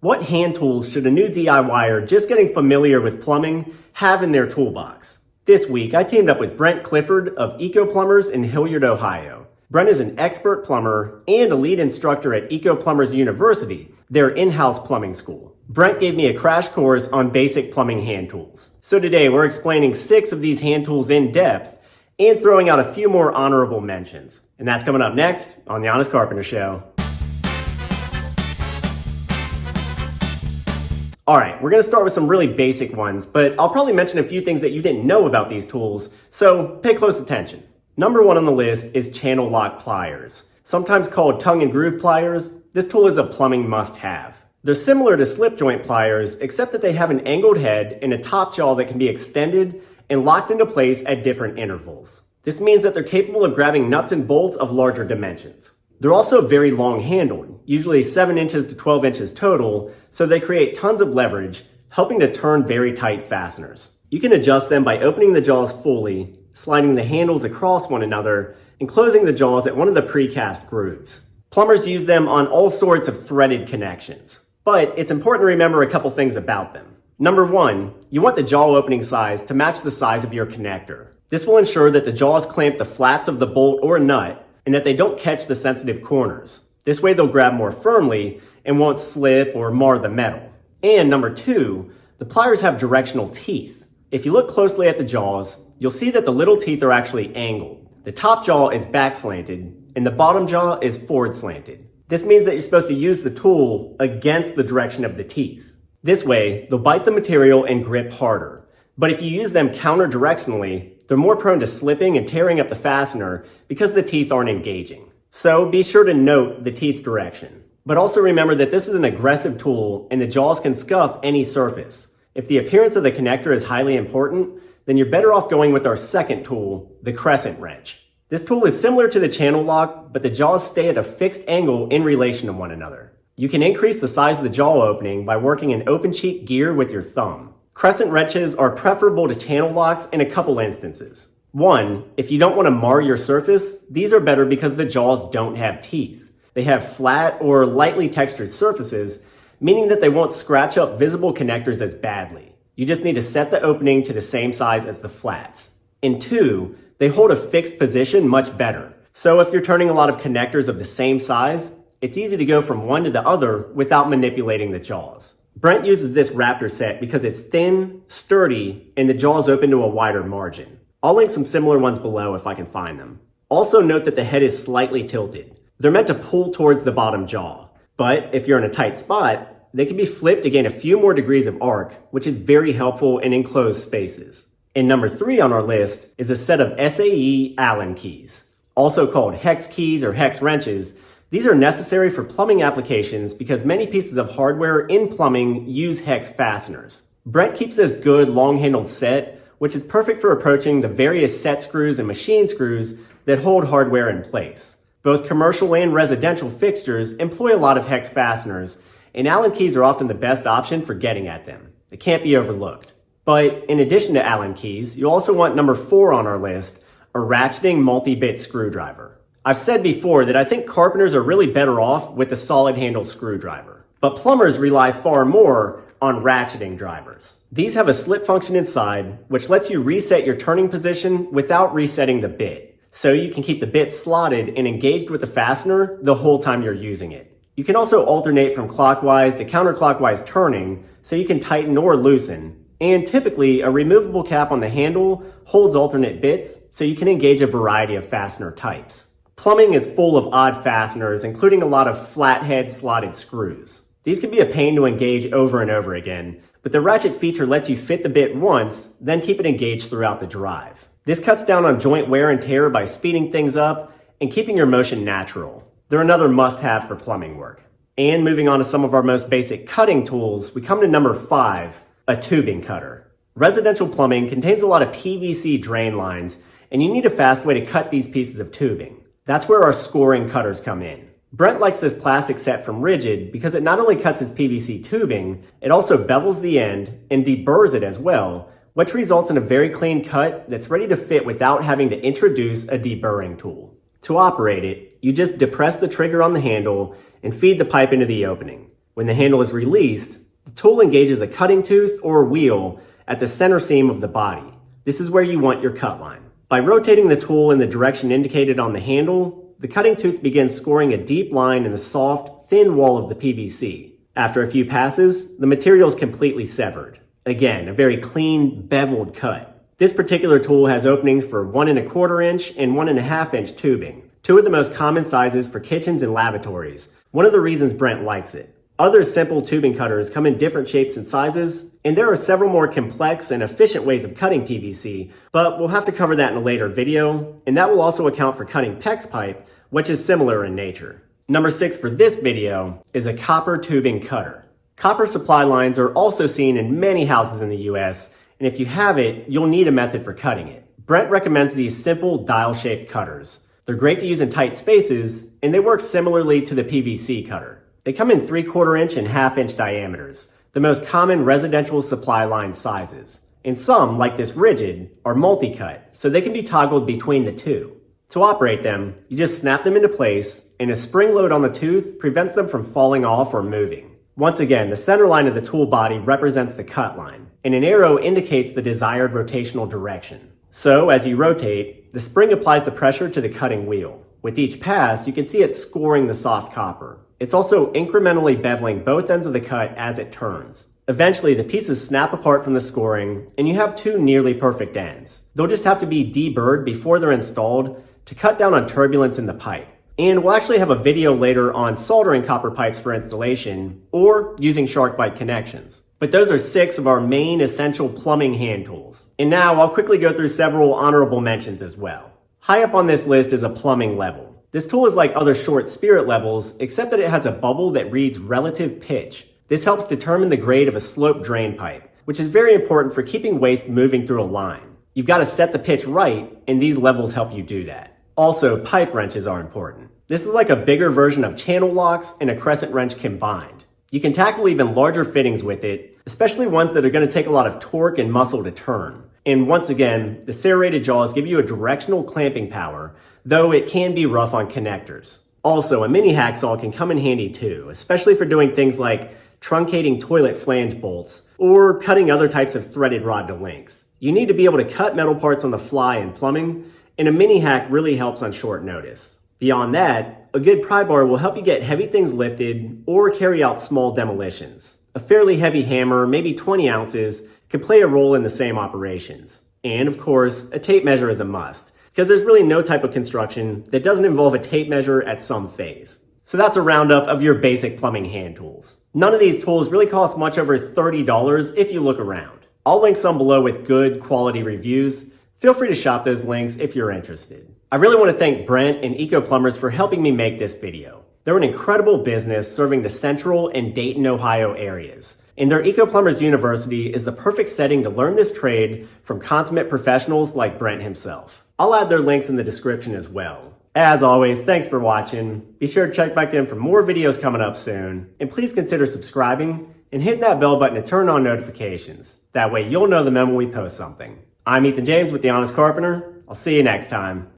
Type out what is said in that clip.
What hand tools should a new DIYer just getting familiar with plumbing have in their toolbox? This week, I teamed up with Brent Clifford of Eco Plumbers in Hilliard, Ohio. Brent is an expert plumber and a lead instructor at Eco Plumbers University, their in-house plumbing school. Brent gave me a crash course on basic plumbing hand tools. So today, we're explaining 6 of these hand tools in depth and throwing out a few more honorable mentions. And that's coming up next on The Honest Carpenter Show. All right, we're gonna start with some really basic ones, but I'll probably mention a few things that you didn't know about these tools, so pay close attention. Number 1 on the list is Channellock pliers. Sometimes called tongue and groove pliers, this tool is a plumbing must-have. They're similar to slip joint pliers, except that they have an angled head and a top jaw that can be extended and locked into place at different intervals. This means that they're capable of grabbing nuts and bolts of larger dimensions. They're also very long-handled, usually 7 inches to 12 inches total, so they create tons of leverage, helping to turn very tight fasteners. You can adjust them by opening the jaws fully, sliding the handles across one another, and closing the jaws at one of the precast grooves. Plumbers use them on all sorts of threaded connections, but it's important to remember a couple things about them. Number 1, you want the jaw opening size to match the size of your connector. This will ensure that the jaws clamp the flats of the bolt or nut and that they don't catch the sensitive corners. This way they'll grab more firmly and won't slip or mar the metal. And number 2, the pliers have directional teeth. If you look closely at the jaws, you'll see that the little teeth are actually angled. The top jaw is back slanted and the bottom jaw is forward slanted. This means that you're supposed to use the tool against the direction of the teeth. This way, they'll bite the material and grip harder. But if you use them counter-directionally, they're more prone to slipping and tearing up the fastener because the teeth aren't engaging. So be sure to note the teeth direction. But also remember that this is an aggressive tool and the jaws can scuff any surface. If the appearance of the connector is highly important, then you're better off going with our second tool, the Crescent Wrench. This tool is similar to the Channellock, but the jaws stay at a fixed angle in relation to one another. You can increase the size of the jaw opening by working an open cheek gear with your thumb. Crescent wrenches are preferable to Channellocks in a couple instances. 1, if you don't want to mar your surface, these are better because the jaws don't have teeth. They have flat or lightly textured surfaces, meaning that they won't scratch up visible connectors as badly. You just need to set the opening to the same size as the flats. And 2, they hold a fixed position much better. So if you're turning a lot of connectors of the same size, it's easy to go from one to the other without manipulating the jaws. Brent uses this Raptor set because it's thin, sturdy, and the jaws open to a wider margin. I'll link some similar ones below if I can find them. Also note that the head is slightly tilted. They're meant to pull towards the bottom jaw, but if you're in a tight spot, they can be flipped to gain a few more degrees of arc, which is very helpful in enclosed spaces. And number 3 on our list is a set of SAE Allen keys, also called hex keys or hex wrenches. These are necessary for plumbing applications because many pieces of hardware in plumbing use hex fasteners. Brent keeps this good long-handled set, which is perfect for approaching the various set screws and machine screws that hold hardware in place. Both commercial and residential fixtures employ a lot of hex fasteners, and Allen keys are often the best option for getting at them. They can't be overlooked. But in addition to Allen keys, you also want number 4 on our list, a ratcheting multi-bit screwdriver. I've said before that I think carpenters are really better off with a solid handle screwdriver, but plumbers rely far more on ratcheting drivers. These have a slip function inside, which lets you reset your turning position without resetting the bit, so you can keep the bit slotted and engaged with the fastener the whole time you're using it. You can also alternate from clockwise to counterclockwise turning, so you can tighten or loosen, and typically a removable cap on the handle holds alternate bits, so you can engage a variety of fastener types. Plumbing is full of odd fasteners, including a lot of flathead slotted screws. These can be a pain to engage over and over again, but the ratchet feature lets you fit the bit once, then keep it engaged throughout the drive. This cuts down on joint wear and tear by speeding things up and keeping your motion natural. They're another must-have for plumbing work. And moving on to some of our most basic cutting tools, we come to number 5, a tubing cutter. Residential plumbing contains a lot of PVC drain lines, and you need a fast way to cut these pieces of tubing. That's where our scoring cutters come in. Brent likes this plastic set from Ridgid because it not only cuts its PVC tubing, it also bevels the end and deburrs it as well, which results in a very clean cut that's ready to fit without having to introduce a deburring tool. To operate it, you just depress the trigger on the handle and feed the pipe into the opening. When the handle is released, the tool engages a cutting tooth or wheel at the center seam of the body. This is where you want your cut line. By rotating the tool in the direction indicated on the handle, the cutting tooth begins scoring a deep line in the soft, thin wall of the PVC. After a few passes, the material is completely severed. Again, a very clean, beveled cut. This particular tool has openings for 1 1/4 inch and 1 1/2 inch tubing, two of the most common sizes for kitchens and lavatories, one of the reasons Brent likes it. Other simple tubing cutters come in different shapes and sizes, and there are several more complex and efficient ways of cutting PVC, but we'll have to cover that in a later video, and that will also account for cutting PEX pipe, which is similar in nature. Number 6 for this video is a copper tubing cutter. Copper supply lines are also seen in many houses in the US, and if you have it, you'll need a method for cutting it. Brent recommends these simple dial-shaped cutters. They're great to use in tight spaces, and they work similarly to the PVC cutter. They come in 3/4 inch and 1/2 inch diameters, the most common residential supply line sizes. And some, like this Ridgid, are multi-cut, so they can be toggled between the two. To operate them, you just snap them into place, and a spring load on the tooth prevents them from falling off or moving. Once again, the center line of the tool body represents the cut line, and an arrow indicates the desired rotational direction. So, as you rotate, the spring applies the pressure to the cutting wheel. With each pass, you can see it scoring the soft copper. It's also incrementally beveling both ends of the cut as it turns. Eventually, the pieces snap apart from the scoring, and you have two nearly perfect ends. They'll just have to be deburred before they're installed to cut down on turbulence in the pipe. And we'll actually have a video later on soldering copper pipes for installation, or using shark bite connections. But those are 6 of our main essential plumbing hand tools. And now I'll quickly go through several honorable mentions as well. High up on this list is a plumbing level. This tool is like other short spirit levels, except that it has a bubble that reads relative pitch. This helps determine the grade of a sloped drain pipe, which is very important for keeping waste moving through a line. You've got to set the pitch right, and these levels help you do that. Also, pipe wrenches are important. This is like a bigger version of Channellocks and a Crescent Wrench combined. You can tackle even larger fittings with it, especially ones that are going to take a lot of torque and muscle to turn. And once again, the serrated jaws give you a directional clamping power, though it can be rough on connectors. Also, a mini hacksaw can come in handy too, especially for doing things like truncating toilet flange bolts or cutting other types of threaded rod to length. You need to be able to cut metal parts on the fly in plumbing, and a mini hack really helps on short notice. Beyond that, a good pry bar will help you get heavy things lifted or carry out small demolitions. A fairly heavy hammer, maybe 20 ounces, can play a role in the same operations. And of course, a tape measure is a must, because there's really no type of construction that doesn't involve a tape measure at some phase. So that's a roundup of your basic plumbing hand tools. None of these tools really cost much over $30 if you look around. I'll link some below with good quality reviews. Feel free to shop those links if you're interested. I really want to thank Brent and Eco Plumbers for helping me make this video. They're an incredible business serving the Central and Dayton, Ohio areas. And their Eco Plumbers University is the perfect setting to learn this trade from consummate professionals like Brent himself. I'll add their links in the description as well. As always, thanks for watching. Be sure to check back in for more videos coming up soon. And please consider subscribing and hit that bell button to turn on notifications. That way you'll know the moment we post something. I'm Ethan James with The Honest Carpenter. I'll see you next time.